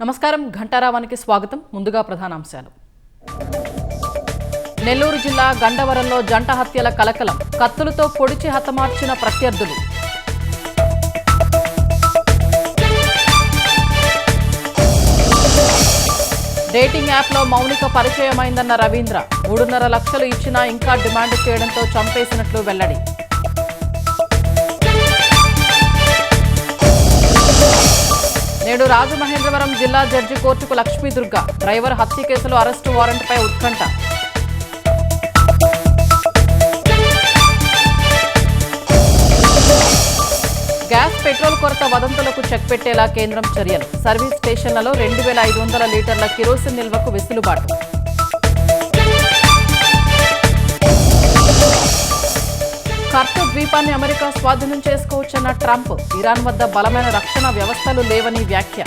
నమస్కారం, ఘంటారావానికి స్వాగతం. ముందుగా ప్రధానాంశాలు. నెల్లూరు జిల్లా గండవరంలో జంట హత్యల కలకలం. కత్తులతో పొడిచి హతమార్చిన ప్రత్యర్థులు. డేటింగ్ యాప్లో మౌనిక పరిచయమైందన్న రవీంద్ర. 3.5 లక్షలు ఇచ్చినా ఇంకా డిమాండ్ చేయడంతో చంపేసినట్లు వెల్లడి. నేడు రాజమహేంద్రవరం జిల్లా జడ్జి కోర్టుకు లక్ష్మీదుర్గ. డ్రైవర్ హత్య కేసులో అరెస్టు వారెంట్పై ఉత్కంఠ. గ్యాస్, పెట్రోల్ కొరత వదంతులకు చెక్ పెట్టేలా కేంద్రం చర్యలు. సర్వీస్ స్టేషన్లలో 2,500 లీటర్ల కిరోసిన్ నిల్వకు వెసులుబాటు. కర్తు ద్వీపాన్ని అమెరికా స్వాధీనం చేసుకోవచ్చన్న ట్రంప్. ఇరాన్ వద్ద బలమైన రక్షణ వ్యవస్థలు లేవని వ్యాఖ్య.